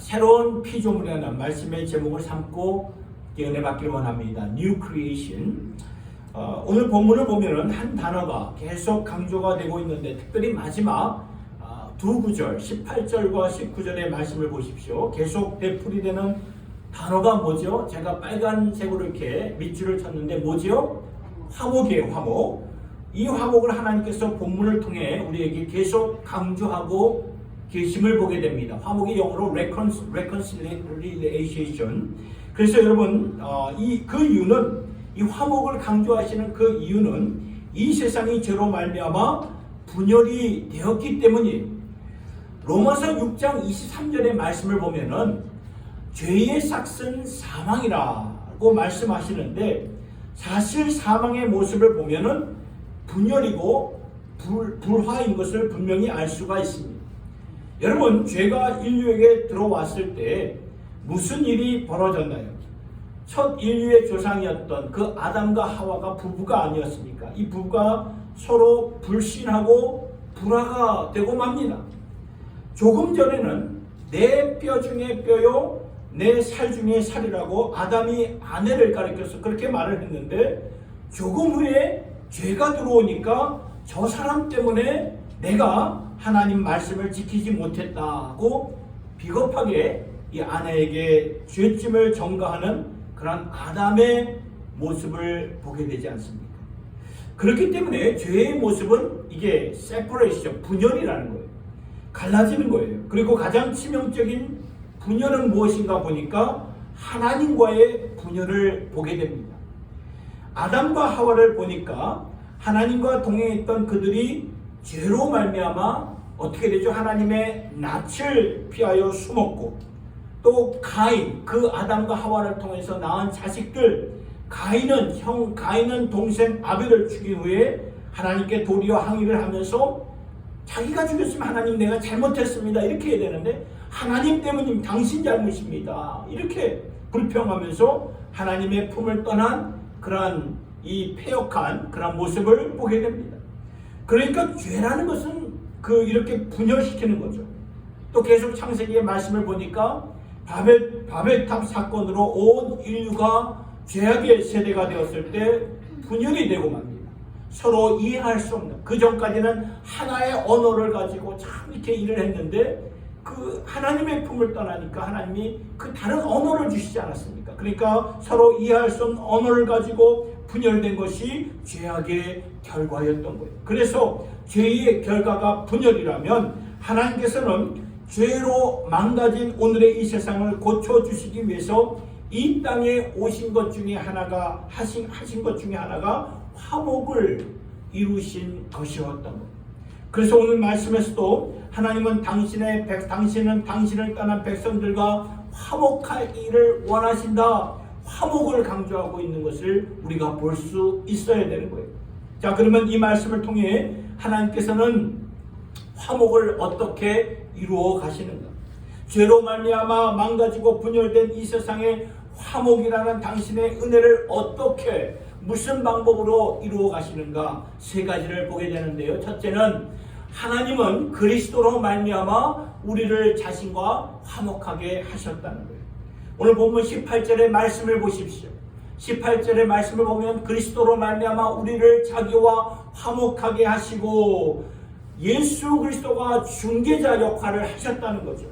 새로운 피조물이라는 말씀의 제목을 삼고 은혜 받기를 원합니다. New Creation. 오늘 본문을 보면은 한 단어가 계속 강조가 되고 있는데, 특별히 마지막 두 구절 18절과 19절의 말씀을 보십시오. 계속 되풀이되는 단어가 뭐죠? 제가 빨간색으로 이렇게 밑줄을 쳤는데 뭐죠? 화목이에요. 화목. 이 화목을 하나님께서 본문을 통해 우리에게 계속 강조하고 계심을 보게 됩니다. 화목이 영어로 reconciliation. 그래서 여러분, 그 이유는, 이 화목을 강조하시는 그 이유는 이 세상이 죄로 말미암아 분열이 되었기 때문이에요. 로마서 6장 23절의 말씀을 보면은 죄의 삭은 사망이라고 말씀하시는데, 사실 사망의 모습을 보면은 분열이고 불화인 것을 분명히 알 수가 있습니다. 여러분, 죄가 인류에게 들어왔을 때 무슨 일이 벌어졌나요? 첫 인류의 조상이었던 그 아담과 하와가 부부가 아니었습니까? 이 부부가 서로 불신하고 불화가 되고 맙니다. 조금 전에는 내 뼈 중에 뼈요, 내 살 중에 살이라고 아담이 아내를 가리켜서 그렇게 말을 했는데, 조금 후에 죄가 들어오니까 저 사람 때문에 내가 하나님 말씀을 지키지 못했다고 비겁하게 이 아내에게 죄짐을 전가하는 그런 아담의 모습을 보게 되지 않습니까? 그렇기 때문에 죄의 모습은 이게 separation, 분열이라는 거예요. 갈라지는 거예요. 그리고 가장 치명적인 분열은 무엇인가 보니까 하나님과의 분열을 보게 됩니다. 아담과 하와를 보니까 하나님과 동행했던 그들이 죄로 말미암아 어떻게 되죠? 하나님의 낯을 피하여 숨었고, 또 가인, 그 아담과 하와를 통해서 낳은 자식들, 가인은 동생 아벨을 죽인 후에 하나님께 도리어 항의를 하면서 자기가 죽였으면 하나님 내가 잘못했습니다 이렇게 해야 되는데, 하나님 때문입니다, 당신 잘못입니다 이렇게 불평하면서 하나님의 품을 떠난 그러한 이 패역한 그런 모습을 보게 됩니다. 그러니까 죄라는 것은 이렇게 분열시키는 거죠. 또 계속 창세기의 말씀을 보니까 바벨탑 사건으로 온 인류가 죄악의 세대가 되었을 때 분열이 되고 맙니다. 서로 이해할 수 없는, 그 전까지는 하나의 언어를 가지고 참 이렇게 일을 했는데, 그 하나님의 품을 떠나니까 하나님이 그 다른 언어를 주시지 않았습니까? 그러니까 서로 이해할 수 없는 언어를 가지고 분열된 것이 죄악의 결과였던 거예요. 그래서 죄의 결과가 분열이라면 하나님께서는 죄로 망가진 오늘의 이 세상을 고쳐주시기 위해서 이 땅에 오신 것 중에 하나가, 하신 것 중에 하나가 화목을 이루신 것이었던 거예요. 그래서 오늘 말씀에서도 하나님은 당신을 떠난 백성들과 화목하기를 원하신다, 화목을 강조하고 있는 것을 우리가 볼 수 있어야 되는 거예요. 자, 그러면 이 말씀을 통해 하나님께서는 화목을 어떻게 이루어 가시는가? 죄로 말미암아 망가지고 분열된 이 세상에 화목이라는 당신의 은혜를 어떻게, 무슨 방법으로 이루어 가시는가? 세 가지를 보게 되는데요. 첫째는 하나님은 그리스도로 말미암아 우리를 자신과 화목하게 하셨다는 거예요. 오늘 본문 18절의 말씀을 보십시오. 18절의 말씀을 보면 그리스도로 말미암아 우리를 자기와 화목하게 하시고 예수 그리스도가 중개자 역할을 하셨다는 거죠.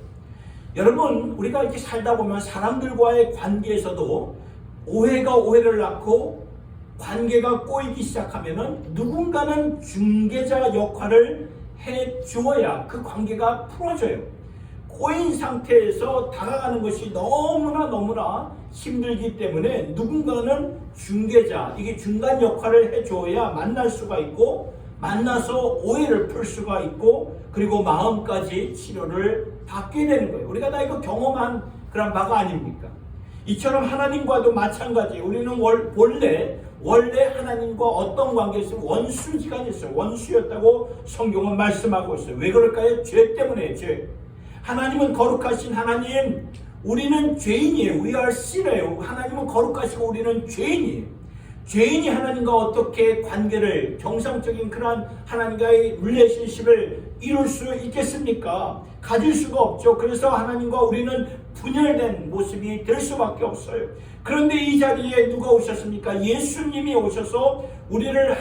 여러분, 우리가 이렇게 살다 보면 사람들과의 관계에서도 오해가 오해를 낳고 관계가 꼬이기 시작하면은 누군가는 중개자 역할을 해 주어야 그 관계가 풀어져요. 꼬인 상태에서 다가가는 것이 너무나 힘들기 때문에 누군가는 중개자, 이게 중간 역할을 해 주어야 만날 수가 있고, 만나서 오해를 풀 수가 있고, 그리고 마음까지 치료를 받게 되는 거예요. 우리가 다 이거 경험한 그런 바가 아닙니까? 이처럼 하나님과도 마찬가지예요. 우리는 원래 하나님과 어떤 관계에서 원수지간이었어요. 원수였다고 성경은 말씀하고 있어요. 왜 그럴까요? 죄 때문에. 죄. 하나님은 거룩하신 하나님, 우리는 죄인이에요. We are sin이에요. 하나님은 거룩하시고 우리는 죄인이에요. 죄인이 하나님과 어떻게 관계를, 정상적인 그러한 하나님과의 릴레이션십을 이룰 수 있겠습니까? 가질 수가 없죠. 그래서 하나님과 우리는 분열된 모습이 될 수밖에 없어요. 그런데 이 자리에 누가 오셨습니까? 예수님이 오셔서 우리를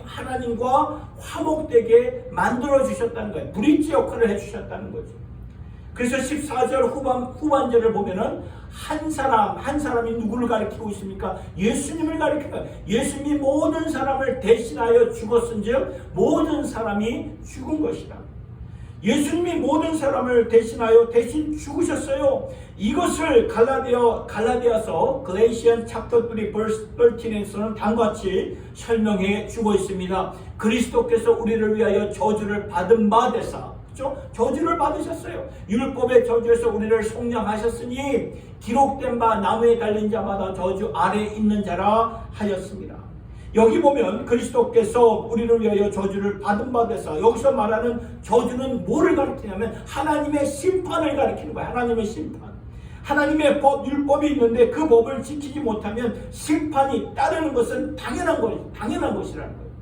하나님과 화목되게 만들어 주셨다는 거예요. 브릿지 역할을 해주셨다는 거죠. 그래서 14절 후반절을 보면은 한 사람이 누구를 가리키고 있습니까? 예수님을 가리켜요. 예수님이 모든 사람을 대신하여 죽었은즉 모든 사람이 죽은 것이다. 예수님이 모든 사람을 대신하여 대신 죽으셨어요. 이것을 갈라디아서 갈라티안 챕터 3 verse 13에서는 다음과 같이 설명해 주고 있습니다. 그리스도께서 우리를 위하여 저주를 받은 바 되사, 그렇죠? 저주를 받으셨어요. 율법의 저주에서 우리를 속량하셨으니 기록된 바 나무에 달린 자마다 저주 아래 있는 자라 하였습니다. 여기 보면 그리스도께서 우리를 위하여 저주를 받은 바 되사, 여기서 말하는 저주는 뭐를 가리키냐면 하나님의 심판을 가리키는 거예요. 하나님의 심판. 하나님의 율법이 있는데 그 법을 지키지 못하면 심판이 따르는 것은 당연한 것이라는 거예요.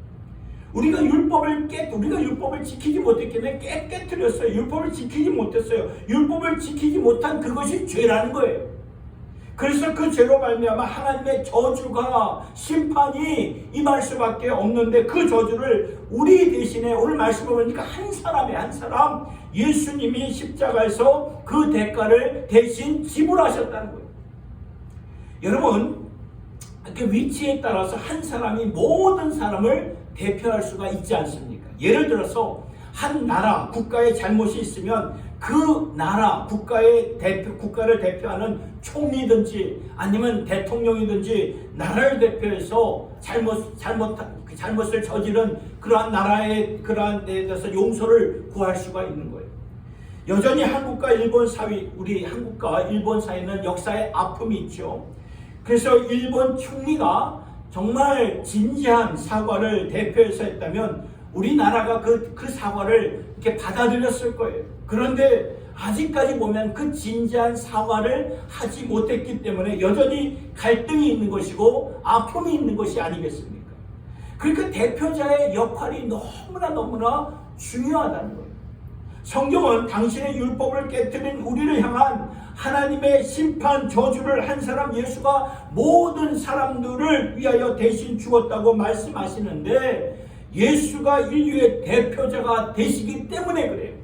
우리가 율법을 지키지 못했기 때문에 깨뜨렸어요. 율법을 지키지 못했어요. 율법을 지키지 못한 그것이 죄라는 거예요. 그래서 그 죄로 말미암아 하나님의 저주가 심판이 임할 수밖에 없는데, 그 저주를 우리 대신에 오늘 말씀을 보니까 한 사람 예수님이 십자가에서 그 대가를 대신 지불하셨다는 거예요. 여러분, 이렇게 위치에 따라서 한 사람이 모든 사람을 대표할 수가 있지 않습니까? 예를 들어서 한 나라, 국가에 잘못이 있으면 그 나라, 국가를 대표하는 총리든지 아니면 대통령이든지 나라를 대표해서 잘못을 저지른 그러한 나라의 그러한 데 대해서 용서를 구할 수가 있는 거예요. 여전히 한국과 일본 사이는 역사의 아픔이 있죠. 그래서 일본 총리가 정말 진지한 사과를 대표해서 했다면 우리나라가 그 사과를 이렇게 받아들였을 거예요. 그런데 아직까지 보면 그 진지한 사과를 하지 못했기 때문에 여전히 갈등이 있는 것이고 아픔이 있는 것이 아니겠습니까? 그러니까 대표자의 역할이 너무나 중요하다는 거예요. 성경은 당신의 율법을 깨뜨린 우리를 향한 하나님의 심판 저주를 한 사람 예수가 모든 사람들을 위하여 대신 죽었다고 말씀하시는데, 예수가 인류의 대표자가 되시기 때문에 그래요.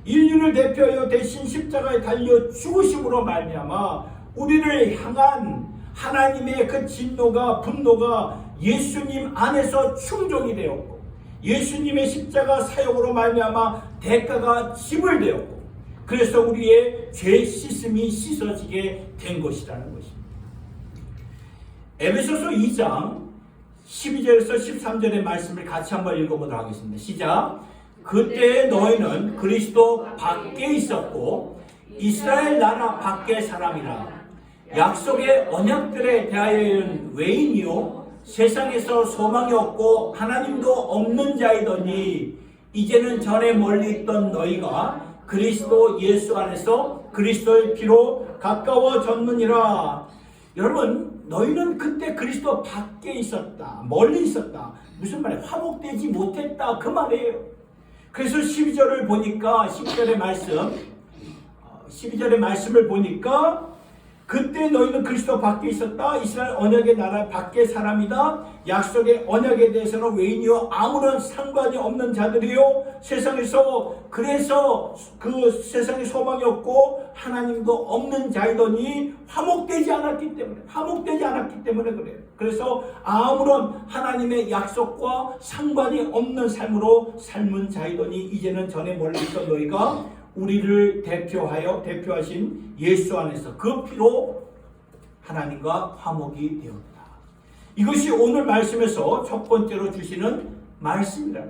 인류를 대표하여 대신 십자가에 달려 죽으심으로 말미암아 우리를 향한 하나님의 그 분노가 예수님 안에서 충족이 되었고, 예수님의 십자가 사역으로 말미암아 대가가 지불되었고, 그래서 우리의 죄 씻음이 씻어지게 된 것이라는 것입니다. 에베소서 2장 12절에서 13절의 말씀을 같이 한번 읽어보도록 하겠습니다. 시작. 그때 너희는 그리스도 밖에 있었고 이스라엘 나라 밖의 사람이라. 약속의 언약들에 대하여는 외인이요 세상에서 소망이 없고 하나님도 없는 자이더니, 이제는 전에 멀리 있던 너희가 그리스도 예수 안에서 그리스도의 피로 가까워졌느니라. 여러분, 너희는 그때 그리스도 밖에 있었다, 멀리 있었다. 무슨 말이에요? 화목되지 못했다, 그 말이에요. 그래서 12절을 보니까 12절의 말씀을 보니까 그때 너희는 그리스도 밖에 있었다. 이스라엘 언약의 나라 밖의 사람이다. 약속의 언약에 대해서는 외인이요 아무런 상관이 없는 자들이요 그래서 그 세상에 소망이 없고 하나님도 없는 자이더니 화목되지 않았기 때문에 그래요. 그래서 아무런 하나님의 약속과 상관이 없는 삶으로 삶은 자이더니, 이제는 전에 멀리 있던 너희가 우리를 대표하신 예수 안에서 그 피로 하나님과 화목이 되었다. 이것이 오늘 말씀에서 첫 번째로 주시는 말씀이다.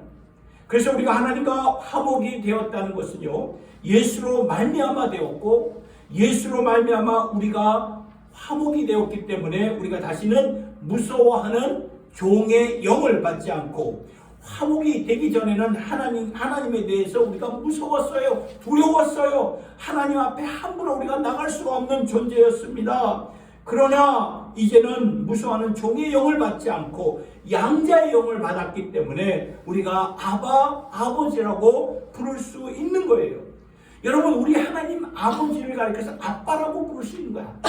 그래서 우리가 하나님과 화목이 되었다는 것은요, 예수로 말미암아 되었고, 예수로 말미암아 우리가 화목이 되었기 때문에 우리가 다시는 무서워하는 종의 영을 받지 않고, 화목이 되기 전에는 하나님에 대해서 우리가 무서웠어요. 두려웠어요. 하나님 앞에 함부로 우리가 나갈 수가 없는 존재였습니다. 그러나 이제는 무수하는 종의 영을 받지 않고 양자의 영을 받았기 때문에 우리가 아버지라고 부를 수 있는 거예요. 여러분, 우리 하나님 아버지를 가리켜서 아빠라고 부를 수 있는 거야.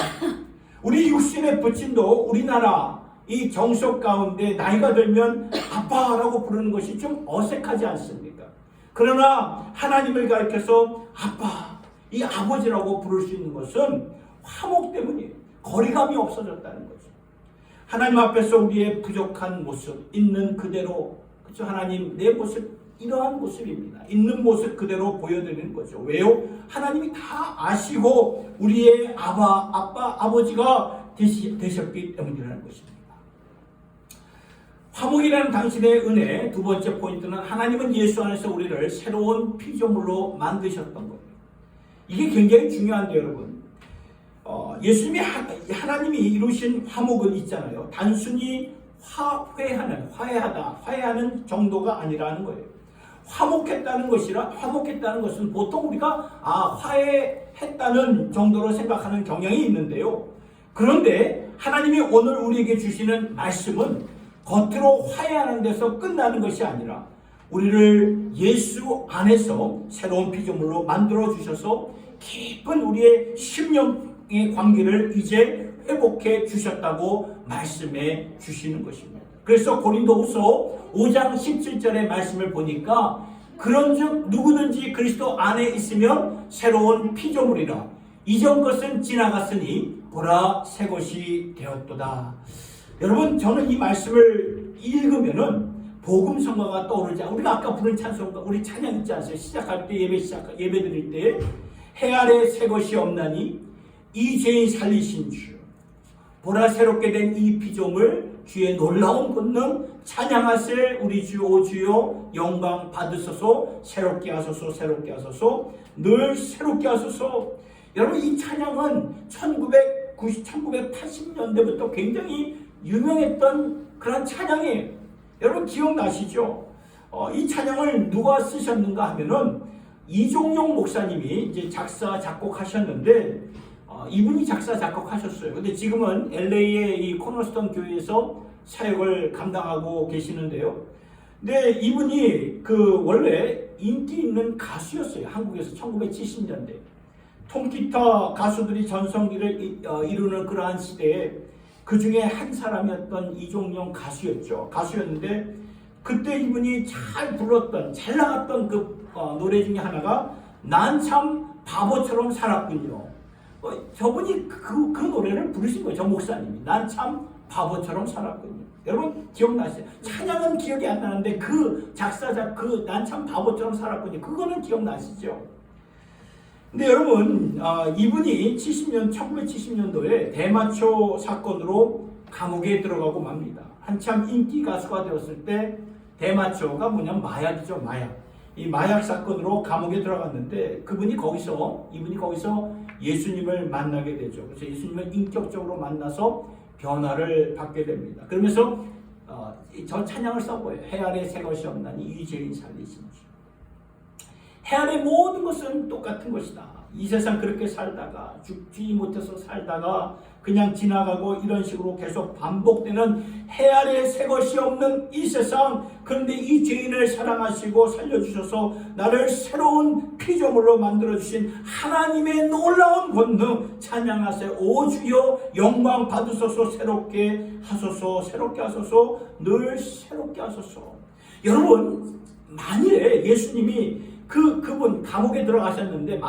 우리 육신의 부친도 우리나라 이 정석 가운데 나이가 들면 아빠라고 부르는 것이 좀 어색하지 않습니까? 그러나 하나님을 가리켜서 아빠, 이 아버지라고 부를 수 있는 것은 화목 때문이에요. 거리감이 없어졌다는 거죠. 하나님 앞에서 우리의 부족한 모습, 있는 그대로, 그렇죠? 하나님, 내 모습 이러한 모습입니다. 있는 모습 그대로 보여드리는 거죠. 왜요? 하나님이 다 아시고 우리의 아버지가 되셨기 때문이라는 것입니다. 화목이라는 당신의 은혜, 두 번째 포인트는 하나님은 예수 안에서 우리를 새로운 피조물로 만드셨던 거예요. 이게 굉장히 중요한데요, 여러분. 예수님이 하나님이 이루신 화목은 있잖아요. 단순히 화해하는 정도가 아니라는 거예요. 화목했다는 것은 보통 우리가 화해했다는 정도로 생각하는 경향이 있는데요. 그런데 하나님이 오늘 우리에게 주시는 말씀은 겉으로 화해하는 데서 끝나는 것이 아니라 우리를 예수 안에서 새로운 피조물로 만들어 주셔서 깊은 우리의 심령의 관계를 이제 회복해 주셨다고 말씀해 주시는 것입니다. 그래서 고린도후서 5장 17절의 말씀을 보니까 그런즉 누구든지 그리스도 안에 있으면 새로운 피조물이라 이전 것은 지나갔으니 보라 새 것이 되었도다. 여러분, 저는 이 말씀을 읽으면은 복음성가가 떠오르지 않아요. 우리가 아까 부른 찬송가, 우리 찬양 있지 않습니까? 시작할 때 예배 드릴 때 해 아래 새 것이 없나니 이 죄인 살리신 주, 보라 새롭게 된 이 피조물, 주의 놀라운 권능 찬양하세. 우리 주 오 주여 영광 받으소서. 새롭게 하소서, 새롭게 하소서, 늘 새롭게 하소서. 여러분, 이 찬양은 1980년대부터 굉장히 유명했던 그런 찬양이에요. 여러분 기억나시죠? 이 찬양을 누가 쓰셨는가 하면은 이종용 목사님이 이제 작사 작곡하셨는데 이분이 작사 작곡하셨어요. 근데 지금은 LA의 이 코너스톤 교회에서 사역을 감당하고 계시는데요. 근데 이분이 원래 인기 있는 가수였어요. 한국에서 1970년대 통기타 가수들이 전성기를 이루는 그러한 시대에 그 중에 한 사람이었던 이종용 가수였는데 그때 이분이 잘 불렀던, 잘 나갔던 노래 중에 하나가 난 참 바보처럼 살았군요. 저분이 그 노래를 부르신 거예요. 저 목사님이. 난 참 바보처럼 살았군요. 여러분 기억나시죠? 찬양은 기억이 안 나는데 작사자 난 참 바보처럼 살았군요. 그거는 기억나시죠? 근데 여러분, 이분이 1970년도에 대마초 사건으로 감옥에 들어가고 맙니다. 한참 인기 가수가 되었을 때 대마초가 뭐냐면 마약이죠, 마약. 이 마약 사건으로 감옥에 들어갔는데 이분이 거기서 예수님을 만나게 되죠. 그래서 예수님을 인격적으로 만나서 변화를 받게 됩니다. 그러면서 저 찬양을 써보여요. 해 아래 새 것이 없나니 이 죄인 살리신 주. 해 아래 모든 것은 똑같은 것이다. 이 세상 그렇게 살다가 죽지 못해서 살다가 그냥 지나가고 이런 식으로 계속 반복되는 해 아래 새 것이 없는 이 세상, 그런데 이 죄인을 사랑하시고 살려주셔서 나를 새로운 피조물로 만들어주신 하나님의 놀라운 권능 찬양하세. 오 주여 영광 받으소서. 새롭게 하소서, 새롭게 하소서, 늘 새롭게 하소서. 여러분, 만일에 예수님이 그분 감옥에 들어가셨는데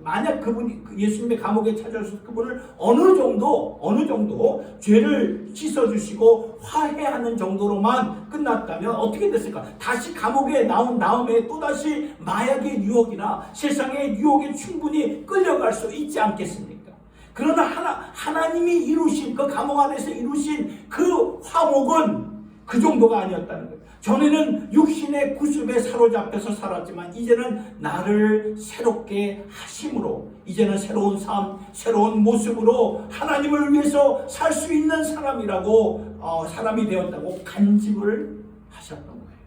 만약 그분이 예수님의 감옥에 찾아오셔서 그분을 어느 정도 죄를 씻어주시고 화해하는 정도로만 끝났다면 어떻게 됐을까? 다시 감옥에 나온 다음에 또다시 마약의 유혹이나 세상의 유혹에 충분히 끌려갈 수 있지 않겠습니까? 그러나 하나님이 이루신 그 감옥 안에서 이루신 그 화목은 그 정도가 아니었다는 거예요. 전에는 육신의 구습에 사로잡혀서 살았지만 이제는 나를 새롭게 하심으로 이제는 새로운 삶, 새로운 모습으로 하나님을 위해서 살 수 있는 사람이 되었다고 간증을 하셨던 거예요.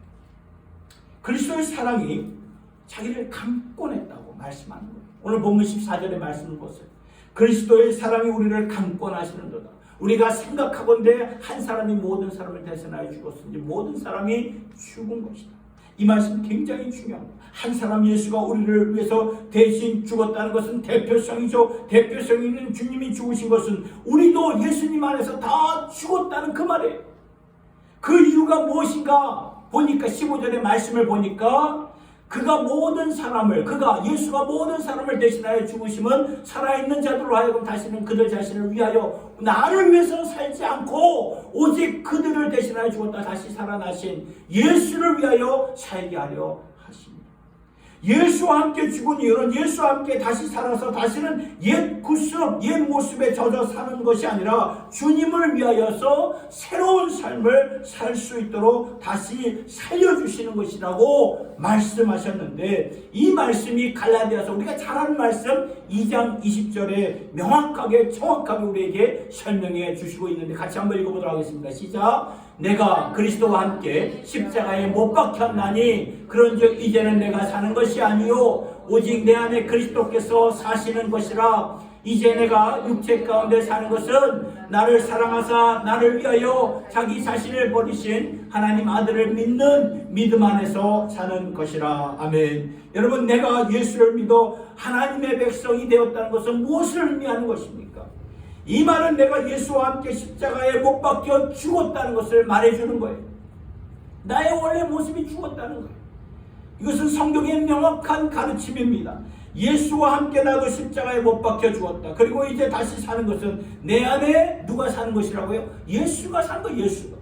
그리스도의 사랑이 자기를 감고 냈다고 말씀하는 거예요. 오늘 본문 14절의 말씀을 보세요. 그리스도의 사랑이 우리를 강권하시는도다. 우리가 생각하건대 한 사람이 모든 사람을 대신하여 죽었으니 모든 사람이 죽은 것이다. 이 말씀 굉장히 중요합니다. 한 사람 예수가 우리를 위해서 대신 죽었다는 것은 대표성이죠. 대표성 있는 주님이 죽으신 것은 우리도 예수님 안에서 다 죽었다는 그 말이에요. 그 이유가 무엇인가 보니까 15절의 말씀을 보니까 예수가 모든 사람을 대신하여 죽으심은 살아있는 자들로 하여금 다시는 그들 자신을 위하여 나를 위해서 살지 않고 오직 그들을 대신하여 죽었다 다시 살아나신 예수를 위하여 살게 하려 하십니다. 예수와 함께 죽은 이유는 예수와 함께 다시 살아서 다시는 옛 구습, 옛 모습에 젖어 사는 것이 아니라 주님을 위하여서 새로운 삶을 살 수 있도록 다시 살려주시는 것이라고 말씀하셨는데, 이 말씀이 갈라디아서 우리가 잘 아는 말씀 2장 20절에 명확하게 정확하게 우리에게 설명해 주시고 있는데, 같이 한번 읽어보도록 하겠습니다. 시작. 내가 그리스도와 함께 십자가에 못 박혔나니 그런즉 이제는 내가 사는 것이 아니요 오직 내 안에 그리스도께서 사시는 것이라. 이제 내가 육체 가운데 사는 것은 나를 사랑하사 나를 위하여 자기 자신을 버리신 하나님 아들을 믿는 믿음 안에서 사는 것이라. 아멘. 여러분, 내가 예수를 믿어 하나님의 백성이 되었다는 것은 무엇을 의미하는 것입니까? 이 말은 내가 예수와 함께 십자가에 못 박혀 죽었다는 것을 말해주는 거예요. 나의 원래 모습이 죽었다는 거예요. 이것은 성경의 명확한 가르침입니다. 예수와 함께 나도 십자가에 못 박혀 죽었다. 그리고 이제 다시 사는 것은 내 안에 누가 사는 것이라고요? 예수가 사는 거예요. 예수가.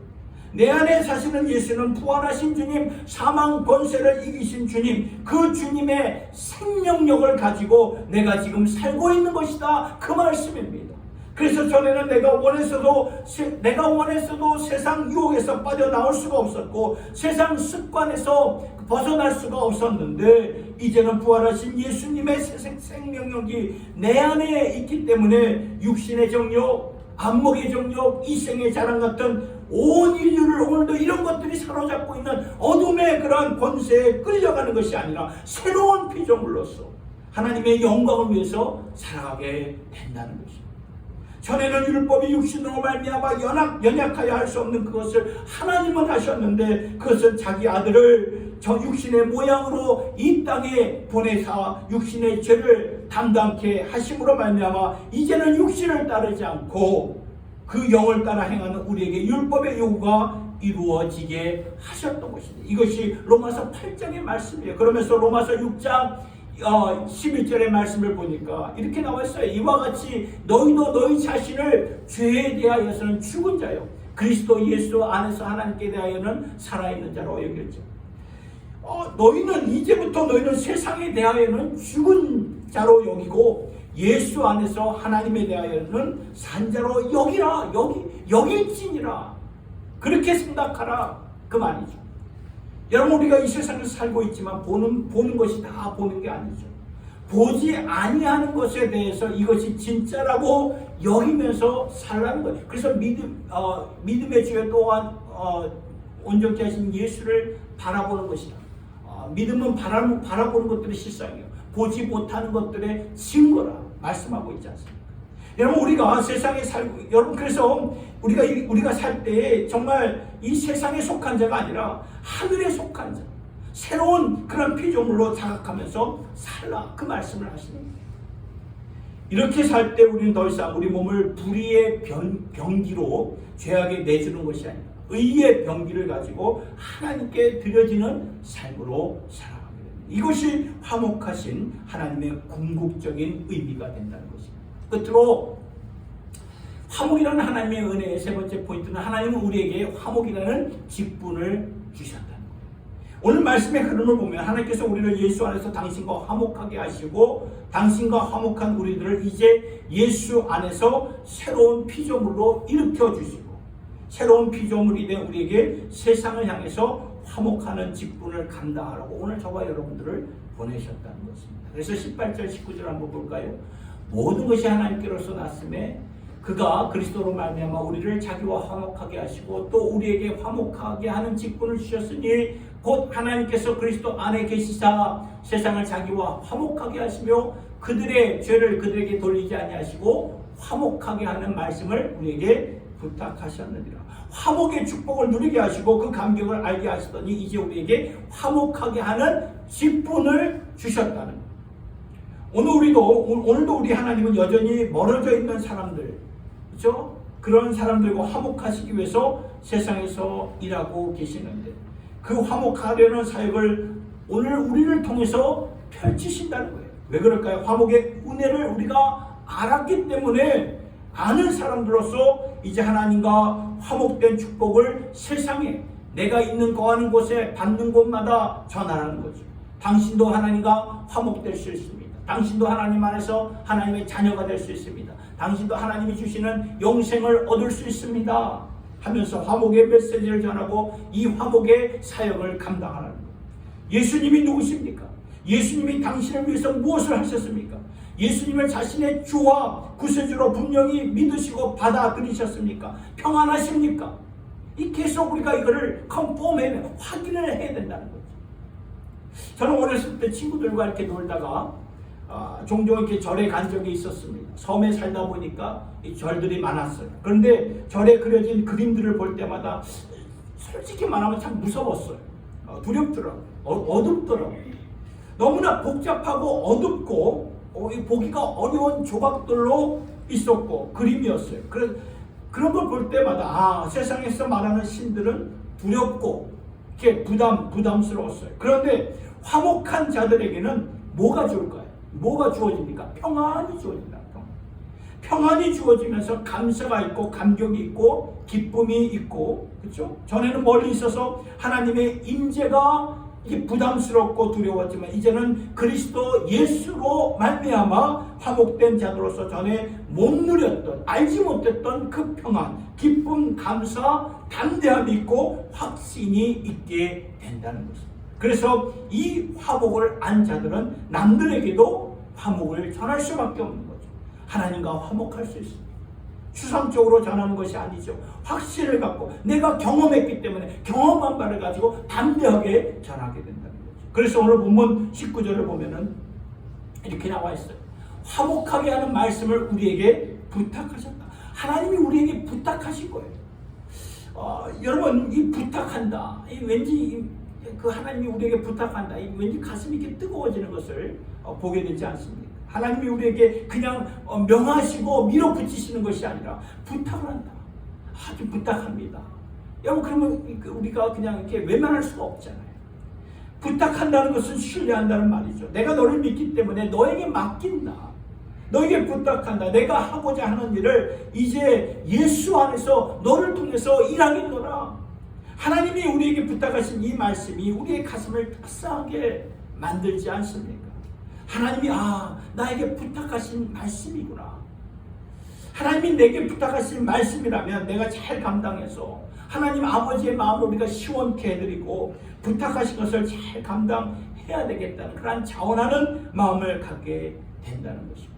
내 안에 사시는 예수는 부활하신 주님, 사망 권세를 이기신 주님, 그 주님의 생명력을 가지고 내가 지금 살고 있는 것이다. 그 말씀입니다. 그래서 전에는 내가 원했어도 세상 유혹에서 빠져나올 수가 없었고 세상 습관에서 벗어날 수가 없었는데, 이제는 부활하신 예수님의 생명력이 내 안에 있기 때문에 육신의 정욕, 안목의 정욕, 이생의 자랑 같은 온 인류를 오늘도 이런 것들이 사로잡고 있는 어둠의 그러한 권세에 끌려가는 것이 아니라 새로운 피조물로서 하나님의 영광을 위해서 살아가게 된다는 것입니다. 전에는 율법이 육신으로 말미암아 연약하여 할 수 없는 그것을 하나님은 하셨는데, 그것은 자기 아들을 저 육신의 모양으로 이 땅에 보내사 육신의 죄를 담당케 하심으로 말미암아 이제는 육신을 따르지 않고 그 영을 따라 행하는 우리에게 율법의 요구가 이루어지게 하셨던 것입니다. 이것이 로마서 8장의 말씀이에요. 그러면서 로마서 6장 11절의 말씀을 보니까 이렇게 나와 있어요. 이와 같이 너희도 너희 자신을 죄에 대하여서는 죽은 자요 그리스도 예수 안에서 하나님께 대하여는 살아있는 자로 여겼죠. 너희는 세상에 대하여는 죽은 자로 여기고 예수 안에서 하나님에 대하여는 산 자로 여기라. 여길지니라. 그렇게 생각하라. 그 말이죠. 여러분, 우리가 이 세상에서 살고 있지만 보는 것이 다 보는 게 아니죠. 보지 아니하는 것에 대해서 이것이 진짜라고 여기면서 살라는 거예요. 그래서 믿음의 주에 또한 온전케 하신 예수를 바라보는 것이다. 믿음은 바라보는 것들이 실상이에요. 보지 못하는 것들의 증거라 말씀하고 있지 않습니까? 여러분, 우리가 세상에 살고, 여러분, 그래서 우리가 살 때 정말 이 세상에 속한 자가 아니라 하늘에 속한 자, 새로운 그런 피조물로 자각하면서 살라. 그 말씀을 하시는 거예요. 이렇게 살 때 우리는 더 이상 우리 몸을 불의의 병기로 죄악에 내주는 것이 아니라 의의 병기를 가지고 하나님께 드려지는 삶으로 살아가게 됩니다. 이것이 화목하신 하나님의 궁극적인 의미가 된다는 것입니다. 끝으로 화목이라는 하나님의 은혜의 세 번째 포인트는, 하나님은 우리에게 화목이라는 직분을 주셨다는 거예요. 오늘 말씀의 흐름을 보면 하나님께서 우리를 예수 안에서 당신과 화목하게 하시고 당신과 화목한 우리들을 이제 예수 안에서 새로운 피조물로 일으켜 주시고 새로운 피조물이 된 우리에게 세상을 향해서 화목하는 직분을 감당하라고 오늘 저와 여러분들을 보내셨다는 것입니다. 그래서 18절 19절 한번 볼까요? 모든 것이 하나님께로서 났음에 그가 그리스도로 말미암아 우리를 자기와 화목하게 하시고 또 우리에게 화목하게 하는 직분을 주셨으니 곧 하나님께서 그리스도 안에 계시사 세상을 자기와 화목하게 하시며 그들의 죄를 그들에게 돌리지 아니하시고 화목하게 하는 말씀을 우리에게 부탁하셨느니라. 화목의 축복을 누리게 하시고 그 감격을 알게 하시더니 이제 우리에게 화목하게 하는 직분을 주셨다는 것. 오늘도 우리 하나님은 여전히 멀어져 있는 사람들, 그렇죠? 그런 사람들과 화목하시기 위해서 세상에서 일하고 계시는데 그 화목하려는 사역을 오늘 우리를 통해서 펼치신다는 거예요. 왜 그럴까요? 화목의 은혜를 우리가 알았기 때문에 아는 사람들로서 이제 하나님과 화목된 축복을 세상에 내가 있는 거하는 곳에 받는 곳마다 전하라는 거죠. 당신도 하나님과 화목될 수 있습니다. 당신도 하나님 안에서 하나님의 자녀가 될 수 있습니다. 당신도 하나님이 주시는 영생을 얻을 수 있습니다 하면서 화목의 메시지를 전하고 이 화목의 사역을 감당하라는 거예요. 예수님이 누구십니까? 예수님이 당신을 위해서 무엇을 하셨습니까? 예수님을 자신의 주와 구세주로 분명히 믿으시고 받아들이셨습니까? 평안하십니까? 이 계속 우리가 이거를 컨펌해 확인을 해야 된다는 거죠. 저는 어렸을 때 친구들과 이렇게 놀다가 종종 이렇게 절에 간 적이 있었습니다. 섬에 살다 보니까 이 절들이 많았어요. 그런데 절에 그려진 그림들을 볼 때마다 솔직히 말하면 참 무서웠어요. 두렵더라고요. 어둡더라고요. 너무나 복잡하고 어둡고 보기가 어려운 조각들로 있었고 그림이었어요. 그런 걸 볼 때마다 세상에서 말하는 신들은 두렵고 이렇게 부담스러웠어요. 그런데 화목한 자들에게는 뭐가 좋을까요? 뭐가 주어집니까? 평안이 주어진다. 평안이 주어지면서 감사가 있고 감격이 있고 기쁨이 있고, 그렇죠? 전에는 멀리 있어서 하나님의 임재가 이게 부담스럽고 두려웠지만 이제는 그리스도 예수로 말미암아 화목된 자들로서 전에 못 누렸던, 알지 못했던 그 평안, 기쁨, 감사, 담대함이 있고 확신이 있게 된다는 것입니다. 그래서 이 화목을 안 자들은 남들에게도 화목을 전할 수밖에 없는 거죠. 하나님과 화목할 수 있습니다. 추상적으로 전하는 것이 아니죠. 확신을 갖고 내가 경험했기 때문에 경험한 바를 가지고 담대하게 전하게 된다는 거죠. 그래서 오늘 본문 19절을 보면은 이렇게 나와 있어요. 화목하게 하는 말씀을 우리에게 부탁하셨다. 하나님이 우리에게 부탁하실 거예요. 여러분, 이 부탁한다, 왠지 그 하나님이 우리에게 부탁한다, 왠지 가슴이 이렇게 뜨거워지는 것을 보게 되지 않습니까? 하나님이 우리에게 그냥 명하시고 밀어붙이시는 것이 아니라 부탁을 한다. 아주 부탁합니다. 여러분, 그러면 우리가 그냥 이렇게 외면할 수가 없잖아요. 부탁한다는 것은 신뢰한다는 말이죠. 내가 너를 믿기 때문에 너에게 맡긴다. 너에게 부탁한다. 내가 하고자 하는 일을 이제 예수 안에서 너를 통해서 일하겠노라. 하나님이 우리에게 부탁하신 이 말씀이 우리의 가슴을 따스하게 만들지 않습니까? 하나님이 나에게 부탁하신 말씀이구나. 하나님이 내게 부탁하신 말씀이라면 내가 잘 감당해서 하나님 아버지의 마음을 우리가 시원케 해드리고 부탁하신 것을 잘 감당해야 되겠다는 그러한 자원하는 마음을 갖게 된다는 것입니다.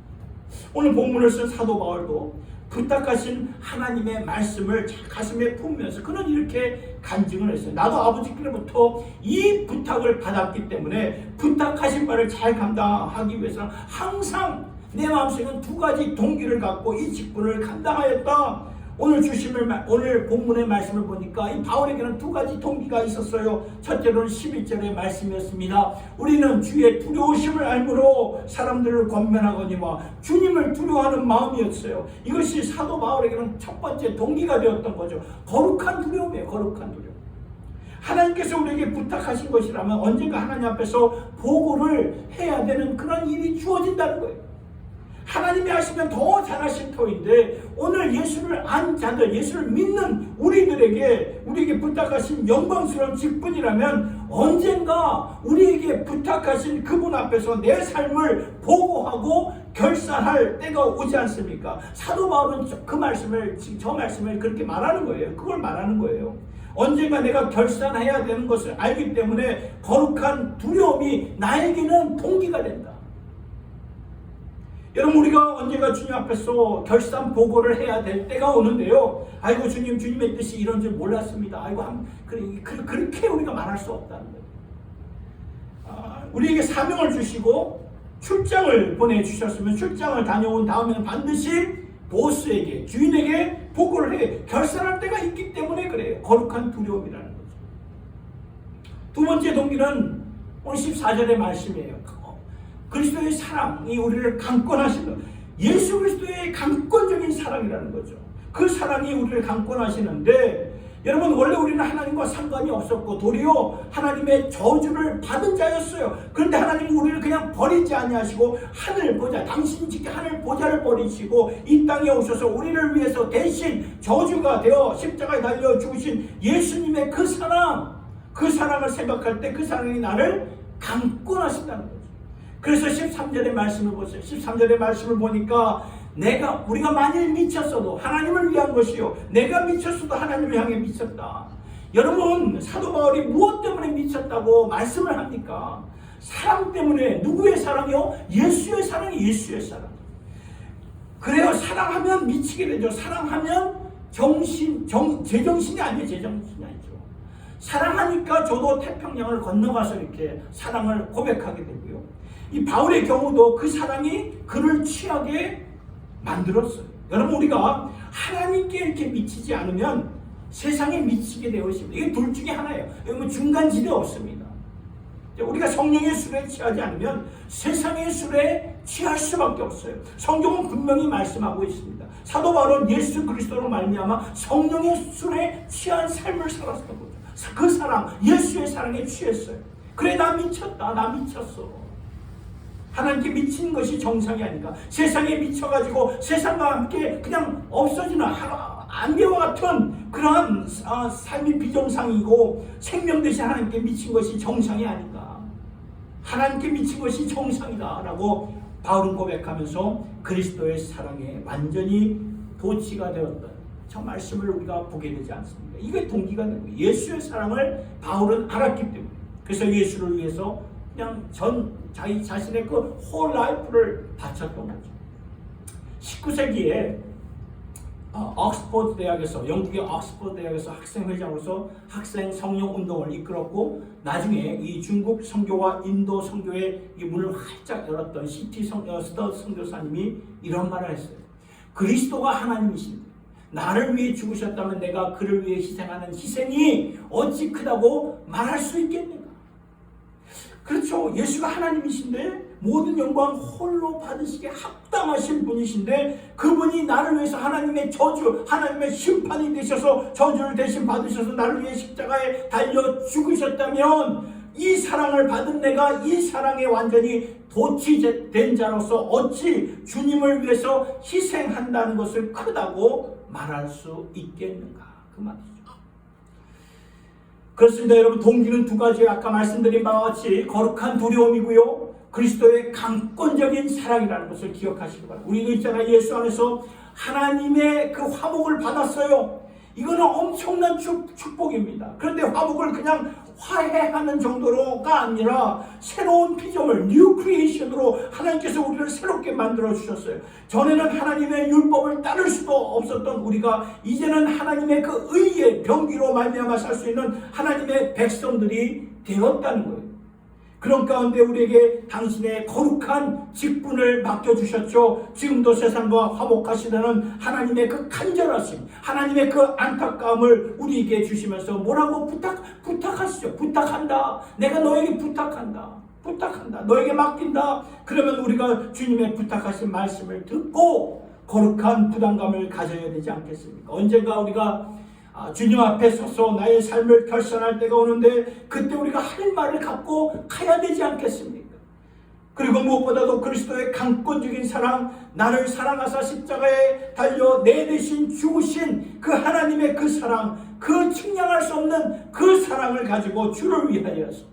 오늘 본문을 쓴 사도 바울도 부탁하신 하나님의 말씀을 가슴에 품으면서 그는 이렇게 간증을 했어요. 나도 아버지께로부터 이 부탁을 받았기 때문에 부탁하신 바를 잘 감당하기 위해서는 항상 내 마음속에는 두 가지 동기를 갖고 이 직분을 감당하였다. 오늘 본문의 말씀을 보니까 이 바울에게는 두 가지 동기가 있었어요. 첫째로는 11절의 말씀이었습니다. 우리는 주의 두려우심을 알므로 사람들을 권면하거니와 주님을 두려워하는 마음이었어요. 이것이 사도 바울에게는 첫 번째 동기가 되었던 거죠. 거룩한 두려움이에요. 거룩한 두려움. 하나님께서 우리에게 부탁하신 것이라면 언젠가 하나님 앞에서 보고를 해야 되는 그런 일이 주어진다는 거예요. 하나님이 하시면 더 잘하실 터인데 오늘 예수를 안 자들, 예수를 믿는 우리에게 부탁하신 영광스러운 직분이라면 언젠가 우리에게 부탁하신 그분 앞에서 내 삶을 보고하고 결산할 때가 오지 않습니까? 사도 바울은 저 말씀을 그렇게 말하는 거예요. 그걸 말하는 거예요. 언젠가 내가 결산해야 되는 것을 알기 때문에 거룩한 두려움이 나에게는 동기가 된다. 여러분, 우리가 언제가 주님 앞에서 결산 보고를 해야 될 때가 오는데요. 아이고 주님, 주님의 뜻이 이런 줄 몰랐습니다. 아이고 그렇게 우리가 말할 수 없다는 거예요. 우리에게 사명을 주시고 출장을 보내주셨으면 출장을 다녀온 다음에는 반드시 보스에게, 주인에게 보고를 해 결산할 때가 있기 때문에 그래요. 거룩한 두려움이라는 거죠. 두 번째 동기는 오늘 14절의 말씀이에요. 그리스도의 사랑이 우리를 강권하시는, 예수 그리스도의 강권적인 사랑이라는 거죠. 그 사랑이 우리를 강권하시는데, 여러분 원래 우리는 하나님과 상관이 없었고 도리어 하나님의 저주를 받은 자였어요. 그런데 하나님은 우리를 그냥 버리지 아니하시고 하늘 보좌, 당신이 직접 하늘 보좌를 버리시고 이 땅에 오셔서 우리를 위해서 대신 저주가 되어 십자가에 달려 죽으신 예수님의 그 사랑, 그 사랑을 생각할 때 그 사랑이 나를 강권하신다는 거죠. 그래서 13절의 말씀을 보세요. 13절의 말씀을 보니까 우리가 만일 미쳤어도 하나님을 위한 것이요, 내가 미쳤어도 하나님을 향해 미쳤다. 여러분, 사도 바울이 무엇 때문에 미쳤다고 말씀을 합니까? 사랑 때문에. 누구의 사랑이요? 예수의 사랑이, 예수의 사랑. 그래요. 사랑하면 미치게 되죠. 사랑하면 제정신이 아니에요. 제정신이 아니죠. 사랑하니까 저도 태평양을 건너가서 이렇게 사랑을 고백하게 되고요. 이 바울의 경우도 그 사랑이 그를 취하게 만들었어요. 여러분, 우리가 하나님께 이렇게 미치지 않으면 세상에 미치게 되어 있습니다. 이게 둘 중에 하나예요. 여기 중간지대 없습니다. 우리가 성령의 술에 취하지 않으면 세상의 술에 취할 수밖에 없어요. 성경은 분명히 말씀하고 있습니다. 사도 바울은 예수 그리스도로 말미암아 성령의 술에 취한 삶을 살았던 거죠. 그 사랑, 예수의 사랑에 취했어요. 그래, 나 미쳤다, 나 미쳤어. 하나님께 미친 것이 정상이 아닌가. 세상에 미쳐가지고 세상과 함께 그냥 없어지는 안개와 같은 그러한 삶이 비정상이고 생명 대신 하나님께 미친 것이 정상이 아닌가. 하나님께 미친 것이 정상이다 라고 바울은 고백하면서 그리스도의 사랑에 완전히 도취가 되었던 저 말씀을 우리가 보게 되지 않습니까? 이게 동기가 되는 거예요. 예수의 사랑을 바울은 알았기 때문에. 그래서 예수를 위해서 그냥 자기 자신의 그 홀 라이프를 바쳤던 거죠. 19세기에 옥스퍼드 대학에서, 영국의 옥스퍼드 대학에서 학생회장으로서 학생 성령 운동을 이끌었고, 나중에 이 중국 선교와 인도 선교의 이 문을 활짝 열었던 스터드 선교사님이 이런 말을 했어요. 그리스도가 하나님이신데 나를 위해 죽으셨다면 내가 그를 위해 희생하는 희생이 어찌 크다고 말할 수 있겠는가? 그렇죠. 예수가 하나님이신데 모든 영광 홀로 받으시기에 합당하신 분이신데, 그분이 나를 위해서 하나님의 저주, 하나님의 심판이 되셔서 저주를 대신 받으셔서 나를 위해 십자가에 달려 죽으셨다면, 이 사랑을 받은 내가 이 사랑에 완전히 도취된 자로서 어찌 주님을 위해서 희생한다는 것을 크다고 말할 수 있겠는가, 그 말이죠. 그렇습니다. 여러분, 동기는 두 가지, 아까 말씀드린 바와 같이 거룩한 두려움이고요, 그리스도의 강권적인 사랑이라는 것을 기억하시기 바랍니다. 우리도 있잖아요. 예수 안에서 하나님의 그 화목을 받았어요. 이거는 엄청난 축복입니다. 그런데 화목을 그냥 화해하는 정도로가 아니라 새로운 피조물, 뉴 크리에이션으로 하나님께서 우리를 새롭게 만들어 주셨어요. 전에는 하나님의 율법을 따를 수도 없었던 우리가 이제는 하나님의 그 의의 병기로 말미암아 살 수 있는 하나님의 백성들이 되었다는 거예요. 그런 가운데 우리에게 당신의 거룩한 직분을 맡겨주셨죠. 지금도 세상과 화목하시다는 하나님의 그 간절하심, 하나님의 그 안타까움을 우리에게 주시면서 뭐라고 부탁하시죠. 부탁한다. 내가 너에게 부탁한다. 너에게 맡긴다. 그러면 우리가 주님의 부탁하신 말씀을 듣고 거룩한 부담감을 가져야 되지 않겠습니까? 언젠가 우리가 주님 앞에 서서 나의 삶을 결산할 때가 오는데, 그때 우리가 할 말을 갖고 가야 되지 않겠습니까? 그리고 무엇보다도 그리스도의 강권적인 사랑, 나를 사랑하사 십자가에 달려 내 대신 죽으신 그 하나님의 그 사랑, 그 측량할 수 없는 그 사랑을 가지고 주를 위하여서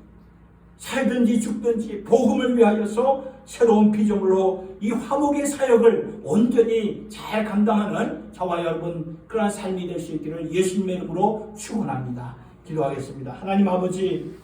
살든지 죽든지 복음을 위하여서 새로운 피조물로 이 화목의 사역을 온전히 잘 감당하는 저와 여러분, 그러한 삶이 될 수 있기를 예수님의 이름으로 축원합니다. 기도하겠습니다. 하나님 아버지,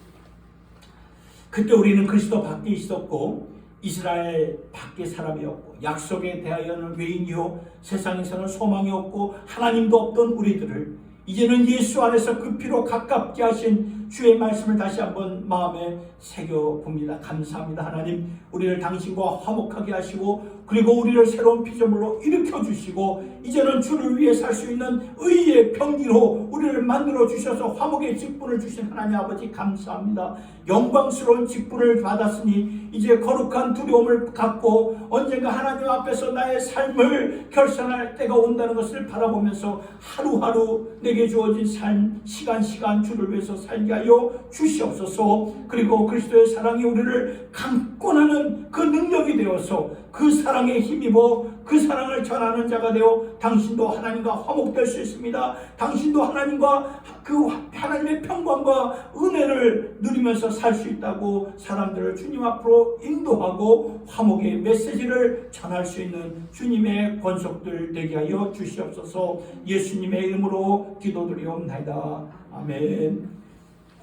그때 우리는 그리스도 밖에 있었고 이스라엘 밖에 사람이었고 약속에 대하여는 외인이요 세상에서는 소망이 없고 하나님도 없던 우리들을 이제는 예수 안에서 그 피로 가깝게 하신 주의 말씀을 다시 한번 마음에 새겨봅니다. 감사합니다. 하나님, 우리를 당신과 화목하게 하시고 그리고 우리를 새로운 피조물로 일으켜 주시고 이제는 주를 위해 살 수 있는 의의 병기로 우리를 만들어 주셔서 화목의 직분을 주신 하나님 아버지 감사합니다. 영광스러운 직분을 받았으니 이제 거룩한 두려움을 갖고 언젠가 하나님 앞에서 나의 삶을 결산할 때가 온다는 것을 바라보면서 하루하루 내게 주어진 삶, 시간 주를 위해서 살게 하여 주시옵소서. 그리고 그리스도의 사랑이 우리를 강권하는 그 능력이 되어서 그 사랑에 힘입어 그 사랑을 전하는 자가 되어 당신도 하나님과 화목될 수 있습니다. 당신도 하나님과 그 하나님의 평강과 은혜를 누리면서 살 수 있다고 사람들을 주님 앞으로 인도하고 화목의 메시지를 전할 수 있는 주님의 권속들 되게 하여 주시옵소서. 예수님의 이름으로 기도드리옵나이다. 아멘.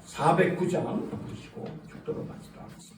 409장 보시고 축도로 마치도록 하겠습니다.